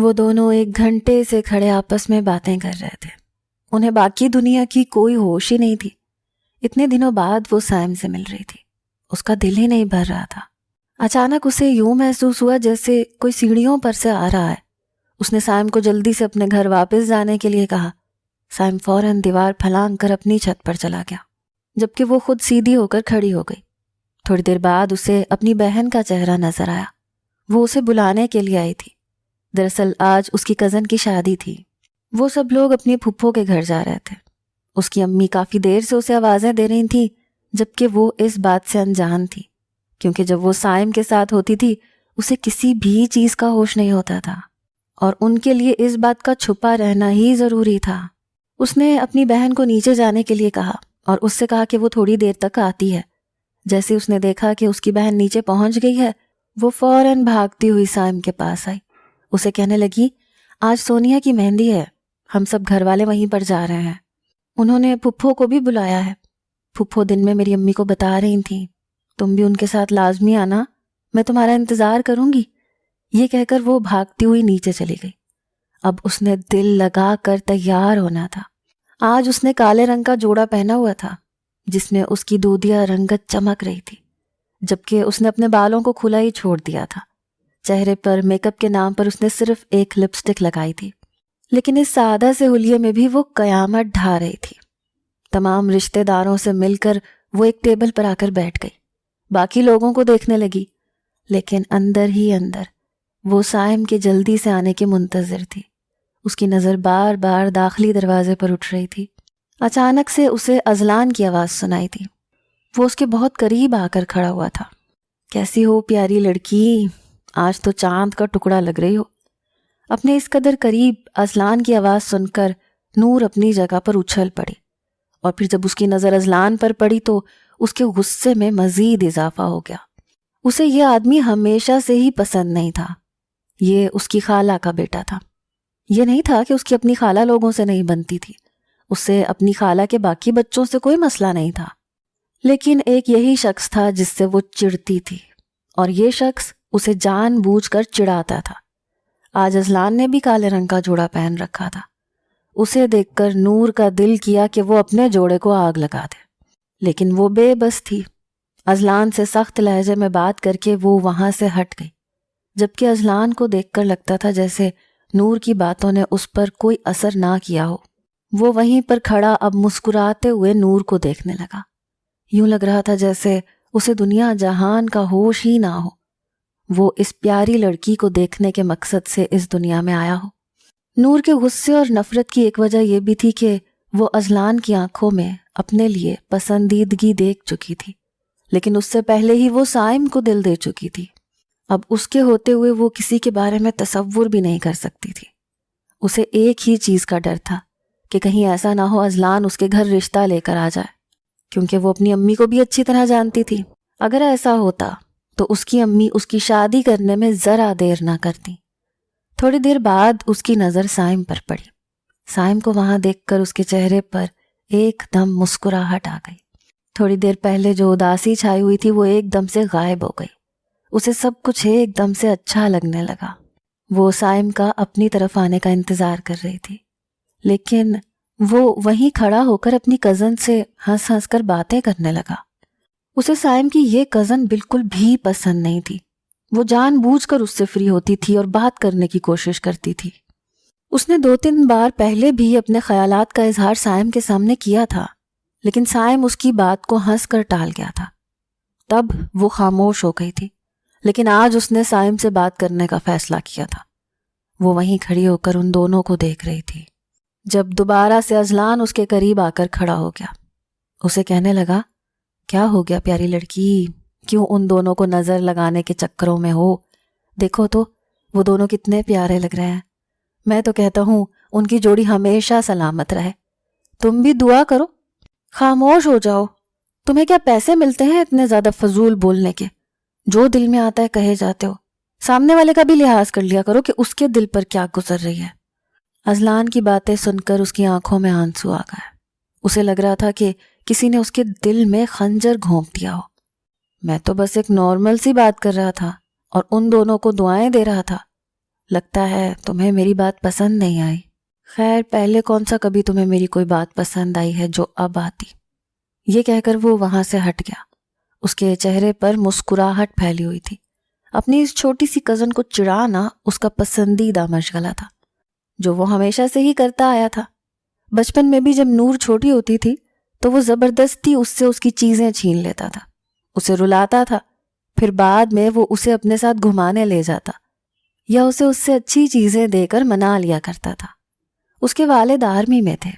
وہ دونوں 1 گھنٹے سے کھڑے آپس میں باتیں کر رہے تھے. انہیں باقی دنیا کی کوئی ہوش ہی نہیں تھی. اتنے دنوں بعد وہ سائم سے مل رہی تھی. اس کا دل ہی نہیں بھر رہا تھا. اچانک اسے یوں محسوس ہوا جیسے کوئی سیڑھیوں پر سے آ رہا ہے. اس نے سائم کو جلدی سے اپنے گھر واپس جانے کے لیے کہا. سائم فوراً دیوار پھلانگ کر اپنی چھت پر چلا گیا، جبکہ وہ خود سیدھی ہو کر کھڑی ہو گئی. تھوڑی دیر بعد اسے اپنی بہن کا چہرہ نظر آیا. وہ اسے بلانے کے لیے آئی تھی. دراصل آج اس کی کزن کی شادی تھی. وہ سب لوگ اپنی پھپھو کے گھر جا رہے تھے. اس کی امی کافی دیر سے اسے آوازیں دے رہی تھیں، جبکہ وہ اس بات سے انجان تھی، کیونکہ جب وہ سائم کے ساتھ ہوتی تھی اسے کسی بھی چیز کا ہوش نہیں ہوتا تھا، اور ان کے لیے اس بات کا چھپا رہنا ہی ضروری تھا. اس نے اپنی بہن کو نیچے جانے کے لیے کہا اور اس سے کہا کہ وہ تھوڑی دیر تک آتی ہے. جیسے اس نے دیکھا کہ اس کی بہن نیچے پہنچ گئی ہے، وہ فوراً بھاگتی ہوئی سائم کے پاس آئی. اسے کہنے لگی، آج سونیا کی مہندی ہے، ہم سب گھر والے وہیں پر جا رہے ہیں. انہوں نے پھپھو کو بھی بلایا ہے. پھپھو دن میں میری امی کو بتا رہی تھیں، تم بھی ان کے ساتھ لازمی آنا، میں تمہارا انتظار کروں گی. یہ کہہ کر وہ بھاگتی ہوئی نیچے چلی گئی. اب اس نے دل لگا کر تیار ہونا تھا. آج اس نے کالے رنگ کا جوڑا پہنا ہوا تھا جس میں اس کی دودھیا رنگت چمک رہی تھی، جبکہ اس نے اپنے بالوں کو کھلا ہی چھوڑ دیا تھا. چہرے پر میک اپ کے نام پر اس نے صرف ایک لپسٹک لگائی تھی، لیکن اس سادہ سے حلیے میں بھی وہ قیامت ڈھا رہی تھی. تمام رشتہ داروں سے مل کر وہ ایک ٹیبل پر آ کر بیٹھ گئی. باقی لوگوں کو دیکھنے لگی، لیکن اندر ہی اندر وہ سائم کے جلدی سے آنے کے منتظر تھی. اس کی نظر بار بار داخلی دروازے پر اٹھ رہی تھی. اچانک سے اسے اذلان کی آواز سنائی تھی. وہ اس کے بہت قریب آ کر کھڑا ہوا تھا. کیسی ہو پیاری لڑکی، آج تو چاند کا ٹکڑا لگ رہی ہو. اپنے اس قدر قریب اذلان کی آواز سن کر نور اپنی جگہ پر اچھل پڑی، اور پھر جب اس کی نظر اذلان پر پڑی تو اس کے غصے میں مزید اضافہ ہو گیا. اسے یہ آدمی ہمیشہ سے ہی پسند نہیں تھا. یہ اس کی خالہ کا بیٹا تھا. یہ نہیں تھا کہ اس کی اپنی خالہ لوگوں سے نہیں بنتی تھی، اس سے اپنی خالہ کے باقی بچوں سے کوئی مسئلہ نہیں تھا، لیکن ایک یہی شخص تھا جس سے وہ چڑھتی تھی، اور یہ شخص اسے جان بوجھ کر چڑھاتا تھا. آج اذلان نے بھی کالے رنگ کا جوڑا پہن رکھا تھا. اسے دیکھ کر نور کا دل کیا کہ وہ اپنے جوڑے کو آگ لگا دے، لیکن وہ بے بس تھی. اذلان سے سخت لہجے میں بات کر کے وہ وہاں سے ہٹ گئی، جبکہ اذلان کو دیکھ کر لگتا تھا جیسے نور کی باتوں نے اس پر کوئی اثر نہ کیا ہو. وہ وہیں پر کھڑا اب مسکراتے ہوئے نور کو دیکھنے لگا. یوں لگ رہا تھا جیسے اسے دنیا جہان کا ہوش ہی نہ ہو. وہ اس پیاری لڑکی کو دیکھنے کے مقصد سے اس دنیا میں آیا ہو. نور کے غصے اور نفرت کی ایک وجہ یہ بھی تھی کہ وہ اذلان کی آنکھوں میں اپنے لیے پسندیدگی دیکھ چکی تھی، لیکن اس سے پہلے ہی وہ سائم کو دل دے چکی تھی. اب اس کے ہوتے ہوئے وہ کسی کے بارے میں تصور بھی نہیں کر سکتی تھی. اسے ایک ہی چیز کا ڈر تھا کہ کہیں ایسا نہ ہو اذلان اس کے گھر رشتہ لے کر آ جائے، کیونکہ وہ اپنی امی کو بھی اچھی طرح جانتی تھی. اگر ایسا ہوتا تو اس کی امی اس کی شادی کرنے میں ذرا دیر نہ کرتی. تھوڑی دیر بعد اس کی نظر سائم پر پڑی. سائم کو وہاں دیکھ کر اس کے چہرے پر ایک دم مسکراہٹ آ گئی. تھوڑی دیر پہلے جو اداسی چھائی ہوئی تھی وہ ایک دم سے غائب ہو گئی. اسے سب کچھ ایک دم سے اچھا لگنے لگا. وہ سائم کا اپنی طرف آنے کا انتظار کر رہی تھی، لیکن وہ وہیں کھڑا ہو کر اپنی کزن سے ہنس ہنس کر باتیں کرنے لگا. اسے سائم کی یہ کزن بالکل بھی پسند نہیں تھی. وہ جان بوجھ کر اس سے فری ہوتی تھی اور بات کرنے کی کوشش کرتی تھی. اس نے 2-3 بار پہلے بھی اپنے خیالات کا اظہار سائم کے سامنے کیا تھا، لیکن سائم اس کی بات کو ہنس کر ٹال گیا تھا. تب وہ خاموش ہو گئی تھی، لیکن آج اس نے سائم سے بات کرنے کا فیصلہ کیا تھا. وہ وہیں کھڑی ہو کر ان دونوں کو دیکھ رہی تھی. جب دوبارہ سے اذلان اس کے قریب آ کر کھڑا ہو گیا، اسے کہنے لگا، کیا ہو گیا پیاری لڑکی، کیوں ان دونوں کو نظر لگانے کے چکروں میں ہو؟ دیکھو تو وہ دونوں کتنے پیارے لگ رہے ہیں. میں تو کہتا ہوں ان کی جوڑی ہمیشہ سلامت رہے. تم بھی دعا کرو. خاموش ہو جاؤ. تمہیں کیا پیسے ملتے ہیں اتنے زیادہ فضول بولنے کے؟ جو دل میں آتا ہے کہے جاتے ہو. سامنے والے کا بھی لحاظ کر لیا کرو کہ اس کے دل پر کیا گزر رہی ہے. اذلان کی باتیں سن کر اس کی آنکھوں میں آنسو آ گئے. اسے لگ رہا تھا کہ کسی نے اس کے دل میں خنجر گھونپ دیا ہو. میں تو بس ایک نارمل سی بات کر رہا تھا اور ان دونوں کو دعائیں دے رہا تھا، لگتا ہے تمہیں میری بات پسند نہیں آئی۔ خیر پہلے کون سا کبھی تمہیں میری کوئی بات پسند آئی ہے جو اب آتی۔ یہ کہہ کر وہ وہاں سے ہٹ گیا۔ اس کے چہرے پر مسکراہٹ پھیلی ہوئی تھی۔ اپنی اس چھوٹی سی کزن کو چڑھانا اس کا پسندیدہ مشغلہ تھا جو وہ ہمیشہ سے ہی کرتا آیا تھا۔ بچپن میں بھی جب نور چھوٹی ہوتی تھی تو وہ زبردستی اس سے اس کی چیزیں چھین لیتا تھا، اسے رلاتا تھا، پھر بعد میں وہ اسے اپنے ساتھ گھمانے لے جاتا یا اسے اس سے اچھی چیزیں دے کر منا لیا کرتا تھا۔ اس کے والد آرمی میں تھے۔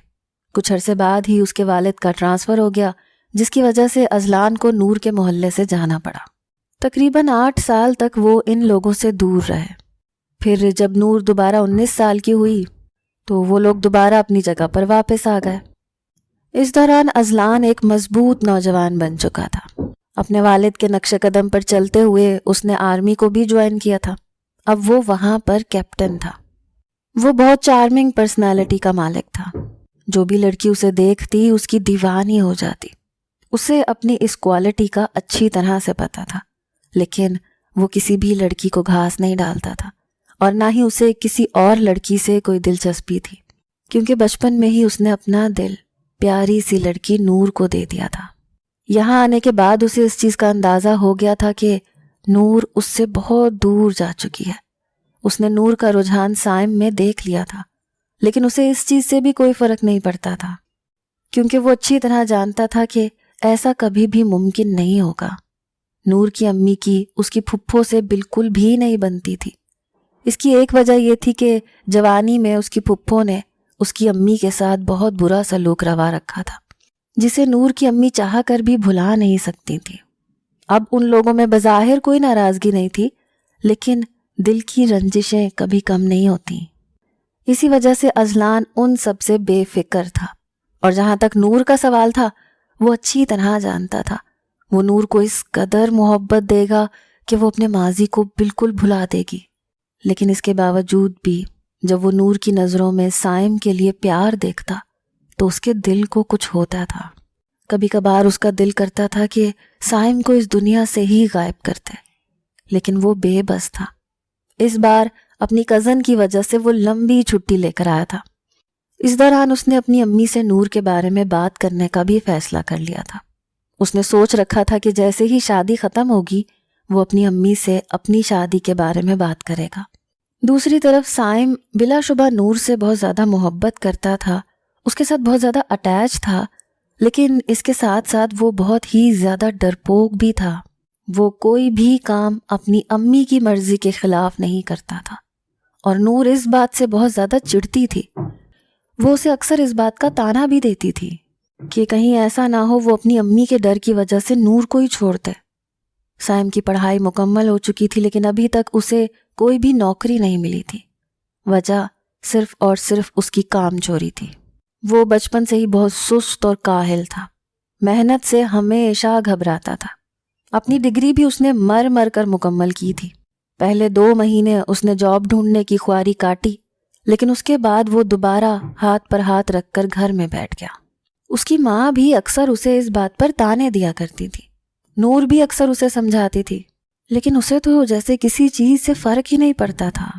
کچھ عرصے بعد ہی اس کے والد کا ٹرانسفر ہو گیا، جس کی وجہ سے اذلان کو نور کے محلے سے جانا پڑا۔ تقریباً 8 سال تک وہ ان لوگوں سے دور رہے۔ پھر جب نور دوبارہ 19 سال کی ہوئی تو وہ لوگ دوبارہ اپنی جگہ پر واپس آ گئے۔ اس دوران اذلان ایک مضبوط نوجوان بن چکا تھا۔ اپنے والد کے نقش قدم پر چلتے ہوئے اس نے آرمی کو بھی جوائن کیا تھا۔ اب وہ وہاں پر کیپٹن تھا۔ وہ بہت چارمنگ پرسنالٹی کا مالک تھا۔ جو بھی لڑکی اسے دیکھتی اس کی دیوانی ہو جاتی۔ اسے اپنی اس کوالٹی کا اچھی طرح سے پتہ تھا، لیکن وہ کسی بھی لڑکی کو گھاس نہیں ڈالتا تھا اور نہ ہی اسے کسی اور لڑکی سے کوئی دلچسپی تھی، کیونکہ بچپن میں ہی اس نے اپنا دل پیاری سی لڑکی نور کو دے دیا تھا۔ یہاں آنے کے بعد اسے اس چیز کا اندازہ ہو گیا تھا کہ نور اس سے بہت دور جا چکی ہے۔ اس نے نور کا رجحان سائم میں دیکھ لیا تھا، لیکن اسے اس چیز سے بھی کوئی فرق نہیں پڑتا تھا، کیونکہ وہ اچھی طرح جانتا تھا کہ ایسا کبھی بھی ممکن نہیں ہوگا۔ نور کی امی کی اس کی پھپھو سے بالکل بھی نہیں بنتی تھی۔ اس کی ایک وجہ یہ تھی کہ جوانی میں اس کی پھپھو نے اس کی امی کے ساتھ بہت برا سلوک روا رکھا تھا، جسے نور کی امی چاہ کر بھی بھلا نہیں سکتی تھی۔ اب ان لوگوں میں بظاہر کوئی ناراضگی نہیں تھی، لیکن دل کی رنجشیں کبھی کم نہیں ہوتی۔ اسی وجہ سے اذلان ان سب سے بے فکر تھا، اور جہاں تک نور کا سوال تھا وہ اچھی طرح جانتا تھا وہ نور کو اس قدر محبت دے گا کہ وہ اپنے ماضی کو بالکل بھلا دے گی۔ لیکن اس کے باوجود بھی جب وہ نور کی نظروں میں سائم کے لیے پیار دیکھتا تو اس کے دل کو کچھ ہوتا تھا۔ کبھی کبھار اس کا دل کرتا تھا کہ سائم کو اس دنیا سے ہی غائب کرتے، لیکن وہ بے بس تھا۔ اس بار اپنی کزن کی وجہ سے وہ لمبی چھٹی لے کر آیا تھا۔ اس دوران اس نے اپنی امی سے نور کے بارے میں بات کرنے کا بھی فیصلہ کر لیا تھا۔ اس نے سوچ رکھا تھا کہ جیسے ہی شادی ختم ہوگی وہ اپنی امی سے اپنی شادی کے بارے میں بات کرے گا۔ دوسری طرف سائم بلا شبہ نور سے بہت زیادہ محبت کرتا تھا، اس کے ساتھ بہت زیادہ اٹیچ تھا، لیکن اس کے ساتھ ساتھ وہ بہت ہی زیادہ ڈرپوک بھی تھا۔ وہ کوئی بھی کام اپنی امی کی مرضی کے خلاف نہیں کرتا تھا، اور نور اس بات سے بہت زیادہ چڑھتی تھی۔ وہ اسے اکثر اس بات کا طعنہ بھی دیتی تھی کہ کہیں ایسا نہ ہو وہ اپنی امی کے ڈر کی وجہ سے نور کو ہی چھوڑ دے۔ سائم کی پڑھائی مکمل ہو چکی تھی، لیکن ابھی تک اسے کوئی بھی نوکری نہیں ملی تھی۔ وجہ صرف اور صرف اس کی کام چوری تھی۔ وہ بچپن سے ہی بہت سست اور کاہل تھا، محنت سے ہمیشہ گھبراتا تھا۔ اپنی ڈگری بھی اس نے مر مر کر مکمل کی تھی۔ پہلے 2 مہینے اس نے جاب ڈھونڈنے کی خواری کاٹی، لیکن اس کے بعد وہ دوبارہ ہاتھ پر ہاتھ رکھ کر گھر میں بیٹھ گیا۔ اس کی ماں بھی اکثر اسے اس بات پر طعنے دیا کرتی تھی، نور بھی اکثر اسے سمجھاتی تھی، لیکن اسے تو جیسے کسی چیز سے فرق ہی نہیں پڑتا تھا۔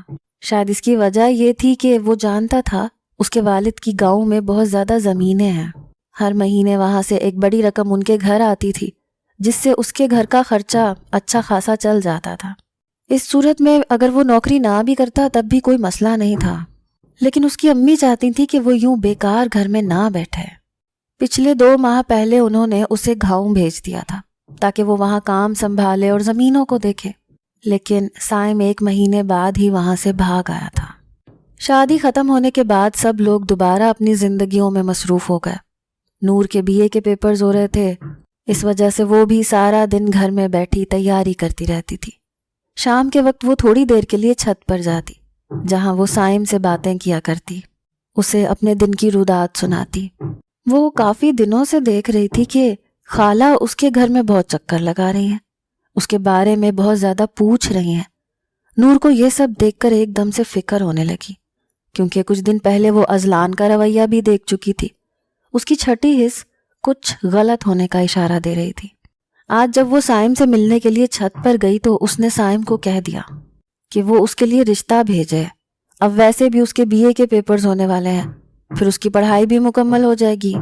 شاید اس کی وجہ یہ تھی کہ وہ جانتا تھا اس کے والد کی گاؤں میں بہت زیادہ زمینیں ہیں۔ ہر مہینے وہاں سے ایک بڑی رقم ان کے گھر آتی تھی، جس سے اس کے گھر کا خرچہ اچھا خاصا چل جاتا تھا۔ اس صورت میں اگر وہ نوکری نہ بھی کرتا تب بھی کوئی مسئلہ نہیں تھا، لیکن اس کی امی چاہتی تھی کہ وہ یوں بیکار گھر میں نہ بیٹھے۔ پچھلے 2 ماہ پہلے انہوں نے اسے گاؤں بھیج دیا تھا تاکہ وہ وہاں کام سنبھالے اور زمینوں کو دیکھے، لیکن سائم 1 مہینے بعد ہی وہاں سے بھاگ آیا تھا۔ شادی ختم ہونے کے بعد سب لوگ دوبارہ اپنی زندگیوں میں مصروف ہو گئے۔ نور کے BA کے پیپرز ہو رہے تھے، اس وجہ سے وہ بھی سارا دن گھر میں بیٹھی تیاری کرتی رہتی تھی۔ شام کے وقت وہ تھوڑی دیر کے لیے چھت پر جاتی، جہاں وہ سائم سے باتیں کیا کرتی، اسے اپنے دن کی رودات سناتی۔ وہ کافی دنوں سے دیکھ رہی تھی کہ خالہ اس کے گھر میں بہت چکر لگا رہی ہیں، اس کے بارے میں بہت زیادہ پوچھ رہی ہیں۔ نور کو یہ سب دیکھ کر ایک دم سے فکر ہونے لگی، کیونکہ کچھ دن پہلے وہ اذلان کا رویہ بھی دیکھ چکی تھی۔ اس کی چھٹی حس کچھ غلط ہونے کا اشارہ دے رہی تھی۔ آج جب وہ سائم سے ملنے کے لیے چھت پر گئی تو اس نے سائم کو کہہ دیا کہ وہ اس کے لیے رشتہ بھیجے. اب ویسے بھی اس کے BA کے پیپرز ہونے والے ہیں, پھر اس کی پڑھائی بھی مکمل ہو جائے گی.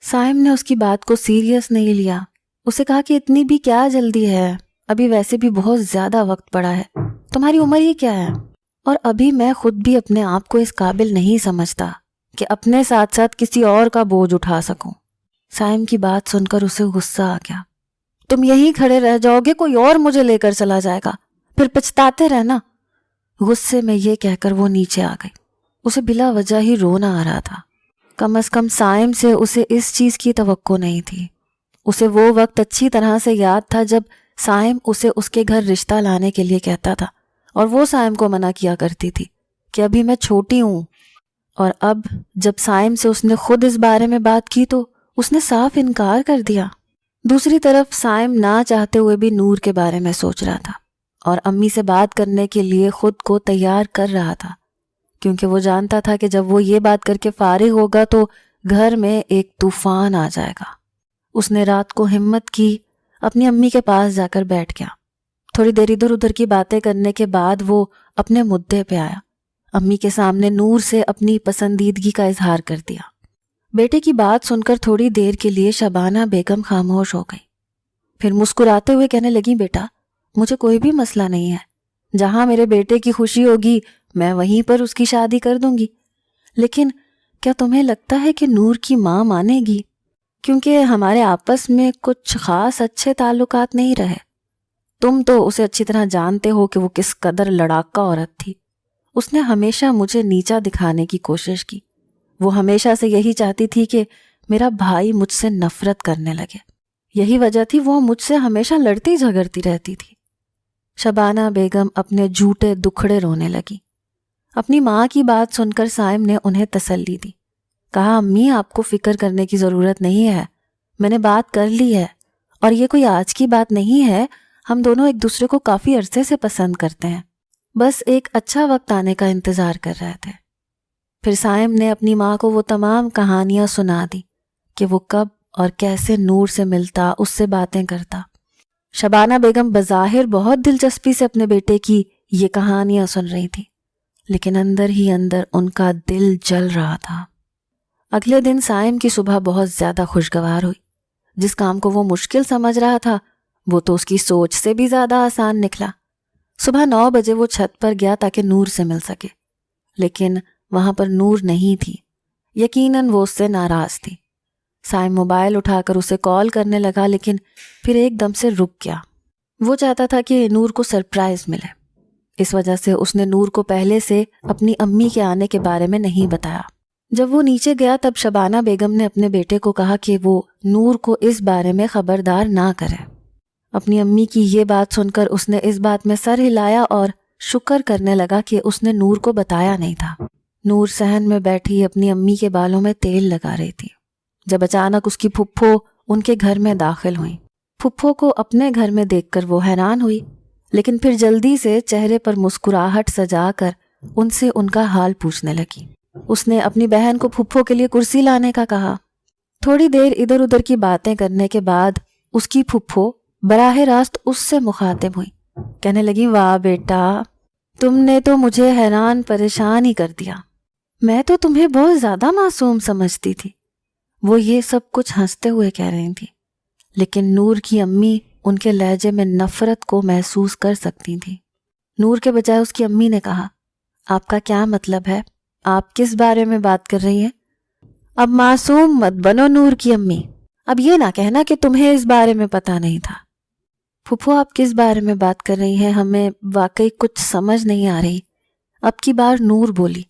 سائم نے اس کی بات کو سیریس نہیں لیا. اسے کہا کہ اتنی بھی کیا جلدی ہے, ابھی ویسے بھی بہت زیادہ وقت پڑا ہے, تمہاری عمر ہی کیا ہے, اور ابھی میں خود بھی اپنے آپ کو اس قابل نہیں سمجھتا کہ اپنے ساتھ ساتھ کسی اور کا بوجھ اٹھا سکوں. سائم کی بات سن کر اسے غصہ آ گیا. تم یہیں کھڑے رہ جاؤ گے, کوئی اور مجھے لے کر چلا جائے گا, پھر پچھتاتے رہنا. غصے میں یہ کہہ کر وہ نیچے آ گئی. اسے بلا وجہ ہی رونا آ رہا تھا. کم از کم سائم سے اسے اس چیز کی توقع نہیں تھی. اسے وہ وقت اچھی طرح سے یاد تھا جب سائم اسے اس کے گھر رشتہ لانے کے لیے کہتا تھا, اور وہ سائم کو منع کیا کرتی تھی کہ ابھی میں چھوٹی ہوں. اور اب جب سائم سے اس نے خود اس بارے میں بات کی تو اس نے صاف انکار کر دیا. دوسری طرف سائم نہ چاہتے ہوئے بھی نور کے بارے میں سوچ رہا تھا اور امی سے بات کرنے کے لیے خود کو تیار کر رہا تھا, کیونکہ وہ جانتا تھا کہ جب وہ یہ بات کر کے فارغ ہوگا تو گھر میں ایک طوفان آ جائے گا. اس نے رات کو ہمت کی, اپنی امی کے پاس جا کر بیٹھ گیا. تھوڑی دیر ادھر ادھر کی باتیں کرنے کے بعد وہ اپنے مدعے پہ آیا. امی کے سامنے نور سے اپنی پسندیدگی کا اظہار کر دیا. بیٹے کی بات سن کر تھوڑی دیر کے لیے شبانہ بیگم خاموش ہو گئی. پھر مسکراتے ہوئے کہنے لگی, بیٹا مجھے کوئی بھی مسئلہ نہیں ہے, جہاں میرے بیٹے کی خوشی ہوگی میں وہیں پر اس کی شادی کر دوں گی. لیکن کیا تمہیں لگتا ہے کہ نور کی ماں مانے گی؟ کیونکہ ہمارے آپس میں کچھ خاص اچھے تعلقات نہیں رہے. تم تو اسے اچھی طرح جانتے ہو کہ وہ کس قدر لڑاکا عورت تھی. اس نے ہمیشہ مجھے نیچا دکھانے کی کوشش کی. وہ ہمیشہ سے یہی چاہتی تھی کہ میرا بھائی مجھ سے نفرت کرنے لگے. یہی وجہ تھی وہ مجھ سے ہمیشہ لڑتی جھگڑتی رہتی تھی. شبانہ بیگم اپنے جھوٹے دکھڑے رونے لگی. اپنی ماں کی بات سن کر سائم نے انہیں تسلی دی. کہا, امی آپ کو فکر کرنے کی ضرورت نہیں ہے, میں نے بات کر لی ہے, اور یہ کوئی آج کی بات نہیں ہے. ہم دونوں ایک دوسرے کو کافی عرصے سے پسند کرتے ہیں, بس ایک اچھا وقت آنے کا انتظار کر رہے تھے. پھر سائم نے اپنی ماں کو وہ تمام کہانیاں سنا دی کہ وہ کب اور کیسے نور سے ملتا, اس سے باتیں کرتا. شبانہ بیگم بظاہر بہت دلچسپی سے اپنے بیٹے کی یہ کہانیاں سن رہی تھی, لیکن اندر ہی اندر ان کا دل جل رہا تھا. اگلے دن سائم کی صبح بہت زیادہ خوشگوار ہوئی. جس کام کو وہ مشکل سمجھ رہا تھا وہ تو اس کی سوچ سے بھی زیادہ آسان نکلا. صبح 9 بجے وہ چھت پر گیا تاکہ نور سے مل سکے, لیکن وہاں پر نور نہیں تھی. یقیناً وہ اس سے ناراض تھی. سائم موبائل اٹھا کر اسے کال کرنے لگا, لیکن پھر ایک دم سے رک گیا. وہ چاہتا تھا کہ نور کو سرپرائز ملے, اس وجہ سے اس نے نور کو پہلے سے اپنی امی کے آنے کے بارے میں نہیں بتایا. جب وہ نیچے گیا تب شبانہ بیگم نے اپنے بیٹے کو کہا کہ وہ نور کو اس بارے میں خبردار نہ کرے. اپنی امی کی یہ بات سن کر اس نے اس بات میں سر ہلایا اور شکر کرنے لگا کہ اس نے نور کو بتایا نہیں تھا. نور صحن میں بیٹھی اپنی امی کے بالوں میں تیل لگا رہی تھی جب اچانک اس کی پھپھو ان کے گھر میں داخل ہوئیں. پھپھو کو اپنے گھر میں دیکھ کر وہ حیران ہوئی, لیکن پھر جلدی سے چہرے پر مسکراہٹ سجا کر ان سے ان کا حال پوچھنے لگی. اس نے اپنی بہن کو پھپھو کے لیے کرسی لانے کا کہا. تھوڑی دیر ادھر ادھر کی باتیں کرنے کے بعد اس کی پھپھو براہ راست اس سے مخاطب ہوئی. کہنے لگی, واہ بیٹا, تم نے تو مجھے حیران پریشان ہی کر دیا. میں تو تمہیں بہت زیادہ معصوم سمجھتی تھی. وہ یہ سب کچھ ہنستے ہوئے کہہ رہی تھی, لیکن نور کی امی ان کے لہجے میں نفرت کو محسوس کر سکتی تھی. نور کے بجائے اس کی امی نے کہا, آپ کا کیا مطلب ہے؟ آپ کس بارے میں بات کر رہی ہیں؟ اب معصوم مت بنو نور کی امی. اب یہ نہ کہنا کہ تمہیں اس بارے میں پتہ نہیں تھا. پھپھو آپ کس بارے میں بات کر رہی ہیں؟ ہمیں واقعی کچھ سمجھ نہیں آ رہی. اب کی بار نور بولی,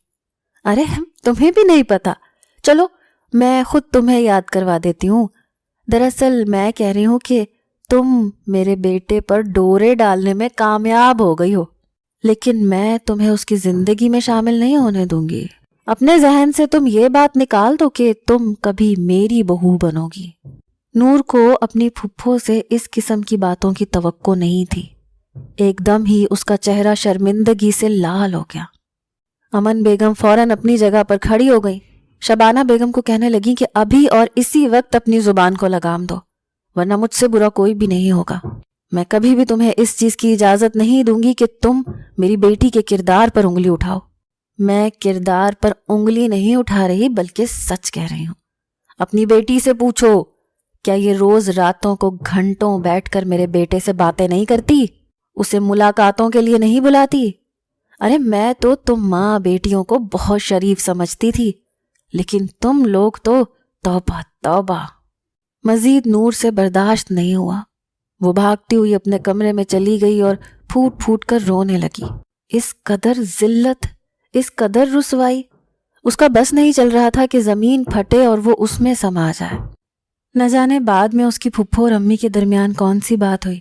ارے تمہیں بھی نہیں پتا, چلو میں خود تمہیں یاد کروا دیتی ہوں. دراصل میں کہہ رہی ہوں کہ تم میرے بیٹے پر ڈورے ڈالنے میں کامیاب ہو گئی ہو, لیکن میں تمہیں اس کی زندگی میں شامل نہیں ہونے دوں گی. اپنے ذہن سے تم یہ بات نکال دو کہ تم کبھی میری بہو بنو گی. نور کو اپنی پھپھو سے اس قسم کی باتوں کی توقع نہیں تھی. ایک دم ہی اس کا چہرہ شرمندگی سے لال ہو گیا. امن بیگم فوراً اپنی جگہ پر کھڑی ہو گئی. شبانہ بیگم کو کہنے لگی کہ ابھی اور اسی وقت اپنی زبان کو لگام دو, ورنہ مجھ سے برا کوئی بھی نہیں ہوگا. میں کبھی بھی تمہیں اس چیز کی اجازت نہیں دوں گی کہ تم میری بیٹی کے کردار پر انگلی اٹھاؤ۔ میں کردار پر انگلی نہیں اٹھا رہی بلکہ سچ کہہ رہی ہوں۔ اپنی بیٹی سے پوچھو، کیا یہ روز راتوں کو گھنٹوں بیٹھ کر میرے بیٹے سے باتیں نہیں کرتی؟ اسے ملاقاتوں کے لیے نہیں بلاتی؟ ارے میں تو تم ماں بیٹیوں کو بہت شریف سمجھتی تھی، لیکن تم لوگ تو توبہ توبہ۔ مزید نور سے برداشت نہیں ہوا۔ وہ بھاگتی ہوئی اپنے کمرے میں چلی گئی اور پھوٹ پھوٹ کر رونے لگی۔ اس قدر ذلت، اس قدر رسوائی، اس کا بس نہیں چل رہا تھا کہ زمین پھٹے اور وہ اس میں سما جائے۔ نہ جانے بعد میں اس کی پھپھو اور امی کے درمیان کون سی بات ہوئی،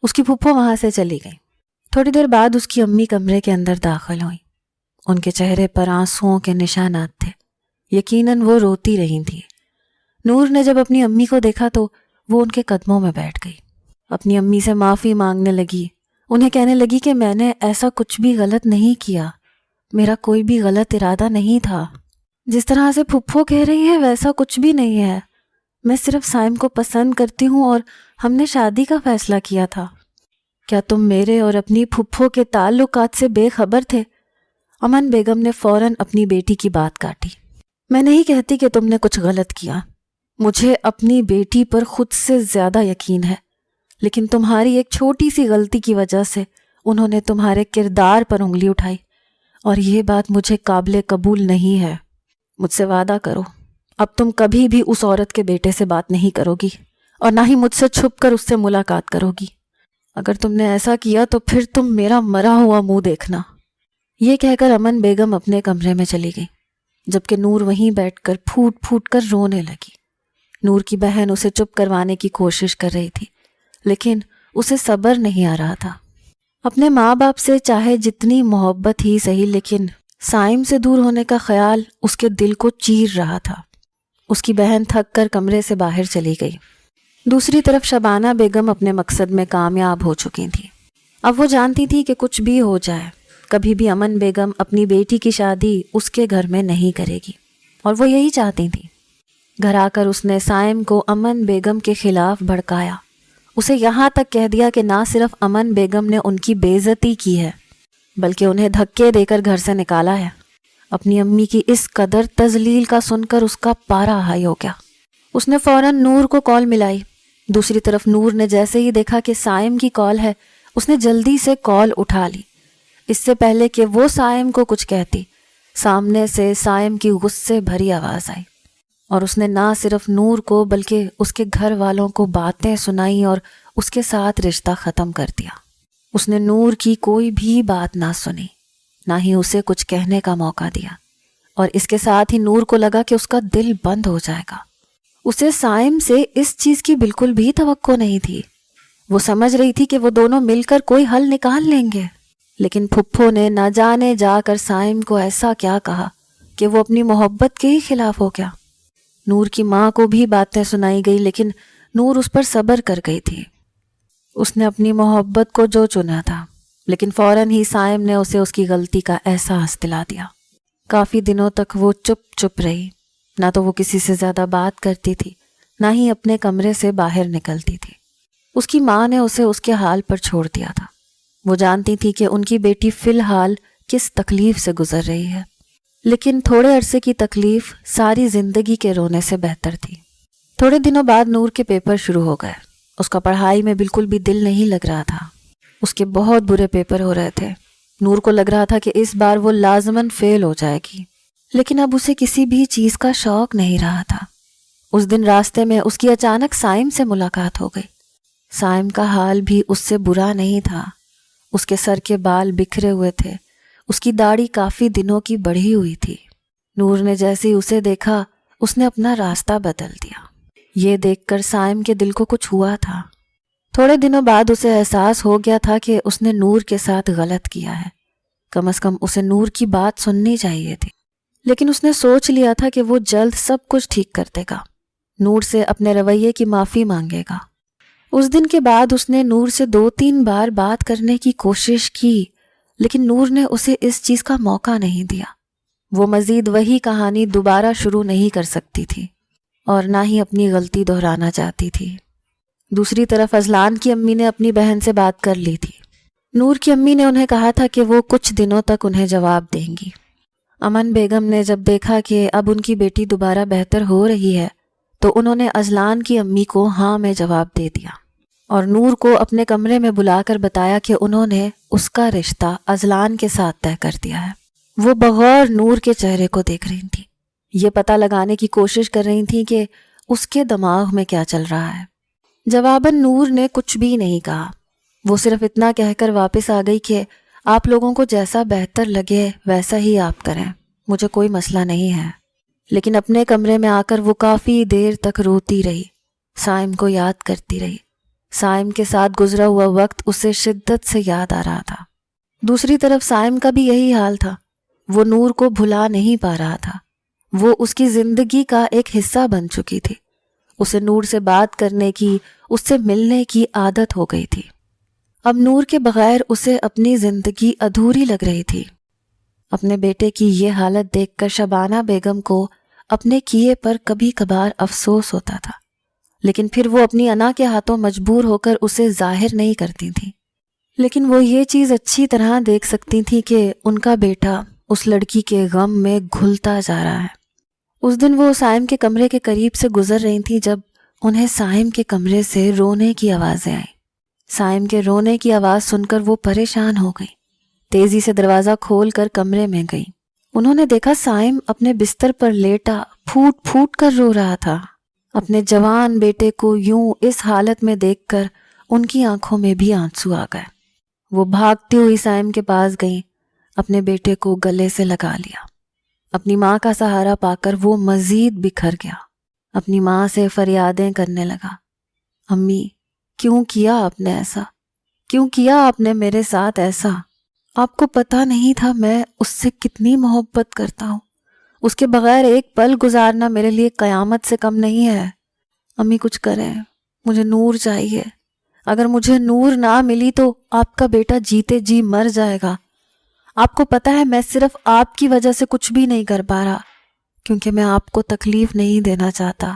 اس کی پھپھو وہاں سے چلی گئی۔ تھوڑی دیر بعد اس کی امی کمرے کے اندر داخل ہوئی۔ ان کے چہرے پر آنسوؤں کے نشانات تھے، یقیناً وہ روتی رہی تھی۔ نور نے جب اپنی امی کو دیکھا تو وہ ان کے قدموں میں بیٹھ گئی، اپنی امی سے معافی مانگنے لگی، انہیں کہنے لگی کہ میں نے ایسا کچھ بھی غلط نہیں کیا، میرا کوئی بھی غلط ارادہ نہیں تھا۔ جس طرح سے پھپھو کہہ رہی ہے ویسا کچھ بھی نہیں ہے، میں صرف سائم کو پسند کرتی ہوں اور ہم نے شادی کا فیصلہ کیا تھا۔ کیا تم میرے اور اپنی پھپھو کے تعلقات سے بے خبر تھے؟ امن بیگم نے فوراً اپنی بیٹی کی بات کاٹی۔ میں نہیں کہتی کہ تم نے کچھ غلط کیا، مجھے اپنی بیٹی پر خود سے زیادہ یقین ہے، لیکن تمہاری ایک چھوٹی سی غلطی کی وجہ سے انہوں نے تمہارے کردار پر انگلی اٹھائی، اور یہ بات مجھے قابل قبول نہیں ہے۔ مجھ سے وعدہ کرو، اب تم کبھی بھی اس عورت کے بیٹے سے بات نہیں کرو گی، اور نہ ہی مجھ سے چھپ کر اس سے ملاقات کرو گی۔ اگر تم نے ایسا کیا تو پھر تم میرا مرا ہوا منہ دیکھنا۔ یہ کہہ کر امن بیگم اپنے کمرے میں چلی گئی، جبکہ نور وہیں بیٹھ کر پھوٹ پھوٹ کر رونے لگی۔ نور کی بہن اسے چپ کروانے کی کوشش کر رہی تھی، لیکن اسے صبر نہیں آ رہا تھا۔ اپنے ماں باپ سے چاہے جتنی محبت ہی صحیح، لیکن سائم سے دور ہونے کا خیال اس کے دل کو چیر رہا تھا۔ اس کی بہن تھک کر کمرے سے باہر چلی گئی۔ دوسری طرف شبانہ بیگم اپنے مقصد میں کامیاب ہو چکی تھی۔ اب وہ جانتی تھی کہ کچھ بھی ہو جائے، کبھی بھی امن بیگم اپنی بیٹی کی شادی اس کے گھر میں نہیں کرے گی، اور وہ یہی چاہتی تھی۔ گھر آ کر اس نے سائم کو امن بیگم کے خلاف بھڑکایا، اسے یہاں تک کہہ دیا کہ نہ صرف امن بیگم نے ان کی بے عزتی کی ہے بلکہ انہیں دھکے دے کر گھر سے نکالا ہے۔ اپنی امی کی اس قدر تذلیل کا سن کر اس کا پارا ہائی ہو گیا۔ اس نے فوراً نور کو کال ملائی۔ دوسری طرف نور نے جیسے ہی دیکھا کہ سائم کی کال ہے، اس نے جلدی سے کال اٹھا لی۔ اس سے پہلے کہ وہ سائم کو کچھ کہتی، سامنے سے سائم کی غصے بھری آواز آئی، اور اس نے نہ صرف نور کو بلکہ اس کے گھر والوں کو باتیں سنائی اور اس کے ساتھ رشتہ ختم کر دیا۔ اس نے نور کی کوئی بھی بات نہ سنی، نہ ہی اسے کچھ کہنے کا موقع دیا، اور اس کے ساتھ ہی نور کو لگا کہ اس کا دل بند ہو جائے گا۔ اسے سائم سے اس چیز کی بالکل بھی توقع نہیں تھی۔ وہ سمجھ رہی تھی کہ وہ دونوں مل کر کوئی حل نکال لیں گے، لیکن پھپھو نے نہ جانے جا کر سائم کو ایسا کیا کہا کہ وہ اپنی محبت کے ہی خلاف ہو گیا۔ نور کی ماں کو بھی باتیں سنائی گئی، لیکن نور اس پر صبر کر گئی تھی۔ اس نے اپنی محبت کو جو چنا تھا، لیکن فوراً ہی سائم نے اسے اس کی غلطی کا احساس دلا دیا۔ کافی دنوں تک وہ چپ چپ رہی، نہ تو وہ کسی سے زیادہ بات کرتی تھی، نہ ہی اپنے کمرے سے باہر نکلتی تھی۔ اس کی ماں نے اسے اس کے حال پر چھوڑ دیا تھا۔ وہ جانتی تھی کہ ان کی بیٹی فی الحال کس تکلیف سے گزر رہی ہے، لیکن تھوڑے عرصے کی تکلیف ساری زندگی کے رونے سے بہتر تھی۔ تھوڑے دنوں بعد نور کے پیپر شروع ہو گئے۔ اس کا پڑھائی میں بالکل بھی دل نہیں لگ رہا تھا۔ اس کے بہت برے پیپر ہو رہے تھے۔ نور کو لگ رہا تھا کہ اس بار وہ لازماً فیل ہو جائے گی، لیکن اب اسے کسی بھی چیز کا شوق نہیں رہا تھا۔ اس دن راستے میں اس کی اچانک سائم سے ملاقات ہو گئی۔ سائم کا حال بھی اس سے برا نہیں تھا۔ اس کے سر کے بال بکھرے ہوئے تھے، اس کی داڑھی کافی دنوں کی بڑھی ہوئی تھی۔ نور نے جیسے ہی اسے دیکھا، اس نے اپنا راستہ بدل دیا۔ یہ دیکھ کر سائم کے دل کو کچھ ہوا تھا۔ تھوڑے دنوں بعد اسے احساس ہو گیا تھا کہ اس نے نور کے ساتھ غلط کیا ہے۔ کم از کم اسے نور کی بات سننی چاہیے تھی، لیکن اس نے سوچ لیا تھا کہ وہ جلد سب کچھ ٹھیک کر دے گا، نور سے اپنے رویے کی معافی مانگے گا۔ اس دن کے بعد اس نے نور سے 2-3 بار بات کرنے کی کوشش کی، لیکن نور نے اسے اس چیز کا موقع نہیں دیا۔ وہ مزید وہی کہانی دوبارہ شروع نہیں کر سکتی تھی، اور نہ ہی اپنی غلطی دہرانا چاہتی تھی۔ دوسری طرف اذلان کی امی نے اپنی بہن سے بات کر لی تھی۔ نور کی امی نے انہیں کہا تھا کہ وہ کچھ دنوں تک انہیں جواب دیں گی۔ امن بیگم نے جب دیکھا کہ اب ان کی بیٹی دوبارہ بہتر ہو رہی ہے تو انہوں نے اذلان کی امی کو ہاں میں جواب دے دیا اور نور کو اپنے کمرے میں بلا کر بتایا کہ انہوں نے اس کا رشتہ اذلان کے ساتھ طے کر دیا ہے۔ وہ بغور نور کے چہرے کو دیکھ رہی تھیں، یہ پتہ لگانے کی کوشش کر رہی تھیں کہ اس کے دماغ میں کیا چل رہا ہے۔ جواباً نور نے کچھ بھی نہیں کہا، وہ صرف اتنا کہہ کر واپس آ گئی کہ آپ لوگوں کو جیسا بہتر لگے ویسا ہی آپ کریں، مجھے کوئی مسئلہ نہیں ہے۔ لیکن اپنے کمرے میں آ کر وہ کافی دیر تک روتی رہی، سائم کو یاد کرتی رہی۔ سائم کے ساتھ گزرا ہوا وقت اسے شدت سے یاد آ رہا تھا۔ دوسری طرف سائم کا بھی یہی حال تھا، وہ نور کو بھلا نہیں پا رہا تھا، وہ اس کی زندگی کا ایک حصہ بن چکی تھی۔ اسے نور سے بات کرنے کی، اس سے ملنے کی عادت ہو گئی تھی۔ اب نور کے بغیر اسے اپنی زندگی ادھوری لگ رہی تھی۔ اپنے بیٹے کی یہ حالت دیکھ کر شبانہ بیگم کو اپنے کیے پر کبھی کبھار افسوس ہوتا تھا، لیکن پھر وہ اپنی انا کے ہاتھوں مجبور ہو کر اسے ظاہر نہیں کرتی تھیں۔ لیکن وہ یہ چیز اچھی طرح دیکھ سکتی تھیں کہ ان کا بیٹا اس لڑکی کے غم میں گھلتا جا رہا ہے۔ اس دن وہ سائم کے کمرے کے قریب سے گزر رہی تھیں جب انہیں سائم کے کمرے سے رونے کی آوازیں آئیں۔ سائم کے رونے کی آواز سن کر وہ پریشان ہو گئی، تیزی سے دروازہ کھول کر کمرے میں گئی۔ انہوں نے دیکھا سائم اپنے بستر پر لیٹا پھوٹ پھوٹ کر رو رہا تھا۔ اپنے جوان بیٹے کو یوں اس حالت میں دیکھ کر ان کی آنکھوں میں بھی آنسو آ گئے۔ وہ بھاگتی ہوئی سائم کے پاس گئیں، اپنے بیٹے کو گلے سے لگا لیا۔ اپنی ماں کا سہارا پا کر وہ مزید بکھر گیا، اپنی ماں سے فریادیں کرنے لگا، امی کیوں کیا آپ نے ایسا؟ کیوں کیا آپ نے میرے ساتھ ایسا؟ آپ کو پتہ نہیں تھا میں اس سے کتنی محبت کرتا ہوں، اس کے بغیر ایک پل گزارنا میرے لیے قیامت سے کم نہیں ہے۔ امی کچھ کریں، مجھے نور چاہیے، اگر مجھے نور نہ ملی تو آپ کا بیٹا جیتے جی مر جائے گا۔ آپ کو پتہ ہے میں صرف آپ کی وجہ سے کچھ بھی نہیں کر پا رہا، کیونکہ میں آپ کو تکلیف نہیں دینا چاہتا۔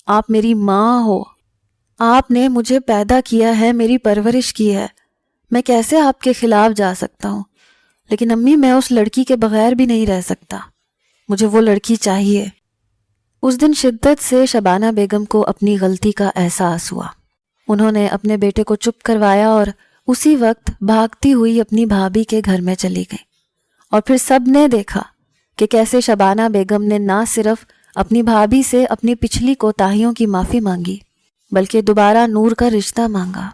آپ میری ماں ہو، آپ نے مجھے پیدا کیا ہے، میری پرورش کی ہے، میں کیسے آپ کے خلاف جا سکتا ہوں؟ لیکن امی میں اس لڑکی کے بغیر بھی نہیں رہ سکتا، مجھے وہ لڑکی چاہیے۔ اس دن شدت سے شبانہ بیگم کو اپنی غلطی کا احساس ہوا۔ انہوں نے اپنے بیٹے کو چپ کروایا اور اسی وقت بھاگتی ہوئی اپنی بھابھی کے گھر میں چلی گئی، اور پھر سب نے دیکھا کہ کیسے شبانہ بیگم نے نہ صرف اپنی بھابھی سے اپنی پچھلی کوتاہیوں کی معافی مانگی بلکہ دوبارہ نور کا رشتہ مانگا۔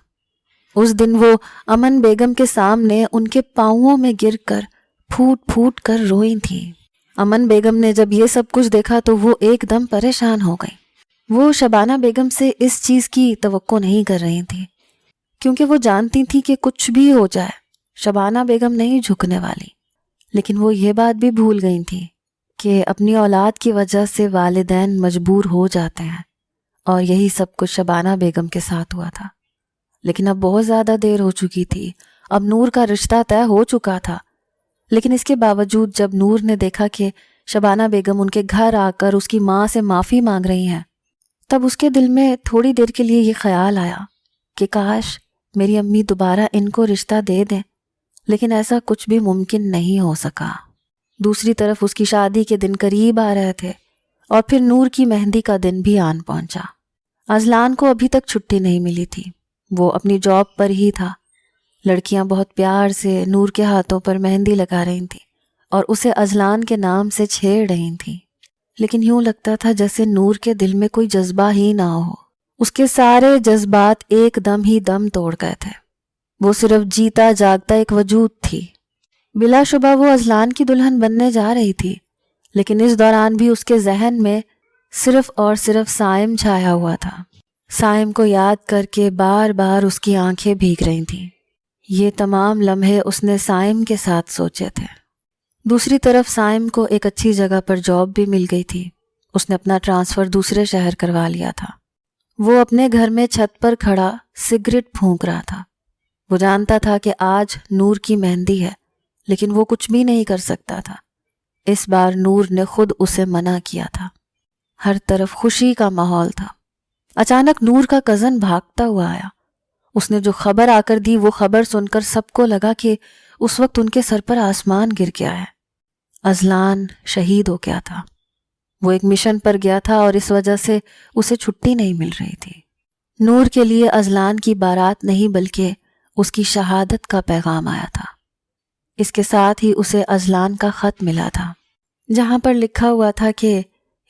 اس دن وہ امن بیگم کے سامنے ان کے پاؤں میں گر کر پھوٹ پھوٹ کر روئی تھیں۔ امن بیگم نے جب یہ سب کچھ دیکھا تو وہ ایک دم پریشان ہو گئی۔ وہ شبانہ بیگم سے اس چیز کی توقع نہیں کر رہی تھی، کیونکہ وہ جانتی تھی کہ کچھ بھی ہو جائے شبانہ بیگم نہیں جھکنے والی۔ لیکن وہ یہ بات بھی بھول گئی تھی کہ اپنی اولاد کی وجہ سے والدین مجبور ہو جاتے ہیں، اور یہی سب کچھ شبانہ بیگم کے ساتھ ہوا تھا۔ لیکن اب بہت زیادہ دیر ہو چکی تھی، اب نور کا رشتہ طے ہو چکا تھا۔ لیکن اس کے باوجود جب نور نے دیکھا کہ شبانہ بیگم ان کے گھر آ کر اس کی ماں سے معافی مانگ رہی ہیں، تب اس کے دل میں تھوڑی دیر کے لیے یہ خیال آیا کہ کاش میری امی دوبارہ ان کو رشتہ دے دیں، لیکن ایسا کچھ بھی ممکن نہیں ہو سکا۔ دوسری طرف اس کی شادی کے دن قریب آ رہے تھے، اور پھر نور کی مہندی کا دن بھی آن پہنچا۔ اذلان کو ابھی تک چھٹی نہیں ملی تھی، وہ اپنی جاب پر ہی تھا۔ لڑکیاں بہت پیار سے نور کے ہاتھوں پر مہندی لگا رہی تھیں اور اسے اذلان کے نام سے چھیڑ رہی تھیں، لیکن یوں لگتا تھا جیسے نور کے دل میں کوئی جذبہ ہی نہ ہو۔ اس کے سارے جذبات ایک دم ہی دم توڑ گئے تھے، وہ صرف جیتا جاگتا ایک وجود تھی۔ بلا شبہ وہ اذلان کی دلہن بننے جا رہی تھی، لیکن اس دوران بھی اس کے ذہن میں صرف اور صرف سائم چھایا ہوا تھا۔ سائم کو یاد کر کے بار بار اس کی آنکھیں بھیگ رہی تھیں۔ یہ تمام لمحے اس نے سائم کے ساتھ سوچے تھے۔ دوسری طرف سائم کو ایک اچھی جگہ پر جاب بھی مل گئی تھی، اس نے اپنا ٹرانسفر دوسرے شہر کروا لیا تھا۔ وہ اپنے گھر میں چھت پر کھڑا سگریٹ پھونک رہا تھا۔ وہ جانتا تھا کہ آج نور کی مہندی ہے، لیکن وہ کچھ بھی نہیں کر سکتا تھا۔ اس بار نور نے خود اسے منع کیا تھا۔ ہر طرف خوشی کا ماحول تھا۔ اچانک نور کا کزن بھاگتا ہوا آیا. اس نے جو خبر آ کر دی وہ خبر سن کر سب کو لگا کہ اس وقت ان کے سر پر آسمان گر گیا ہے. اذلان شہید ہو گیا تھا. وہ ایک مشن پر گیا تھا اور اس وجہ سے اسے چھٹی نہیں مل رہی تھی. نور کے لیے اذلان کی بارات نہیں بلکہ اس کی شہادت کا پیغام آیا تھا. اس کے ساتھ ہی اسے اذلان کا خط ملا تھا جہاں پر لکھا ہوا تھا کہ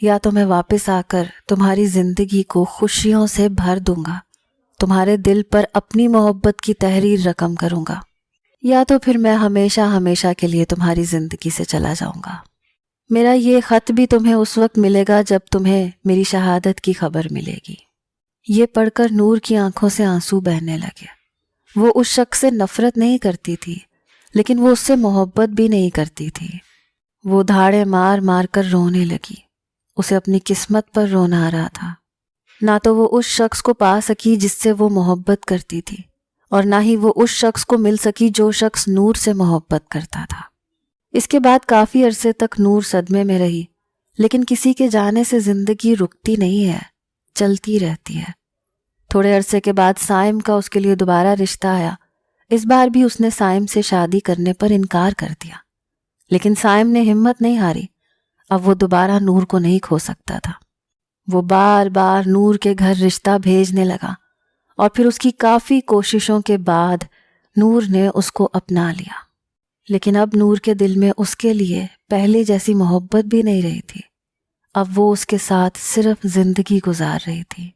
یا تو میں واپس آ کر تمہاری زندگی کو خوشیوں سے بھر دوں گا، تمہارے دل پر اپنی محبت کی تحریر رقم کروں گا، یا تو پھر میں ہمیشہ ہمیشہ کے لیے تمہاری زندگی سے چلا جاؤں گا. میرا یہ خط بھی تمہیں اس وقت ملے گا جب تمہیں میری شہادت کی خبر ملے گی. یہ پڑھ کر نور کی آنکھوں سے آنسو بہنے لگے. وہ اس شخص سے نفرت نہیں کرتی تھی لیکن وہ اس سے محبت بھی نہیں کرتی تھی. وہ دھاڑے مار مار کر رونے لگی. اسے اپنی قسمت پر رونا آ رہا تھا. نہ تو وہ اس شخص کو پا سکی جس سے وہ محبت کرتی تھی اور نہ ہی وہ اس شخص کو مل سکی جو شخص نور سے محبت کرتا تھا. اس کے بعد کافی عرصے تک نور صدمے میں رہی، لیکن کسی کے جانے سے زندگی رکتی نہیں ہے، چلتی رہتی ہے. تھوڑے عرصے کے بعد سائم کا اس کے لیے دوبارہ رشتہ آیا. اس بار بھی اس نے سائم سے شادی کرنے پر انکار کر دیا، لیکن سائم نے ہمت نہیں ہاری. اب وہ دوبارہ نور کو نہیں کھو سکتا تھا. وہ بار بار نور کے گھر رشتہ بھیجنے لگا اور پھر اس کی کافی کوششوں کے بعد نور نے اس کو اپنا لیا. لیکن اب نور کے دل میں اس کے لیے پہلے جیسی محبت بھی نہیں رہی تھی. اب وہ اس کے ساتھ صرف زندگی گزار رہی تھی.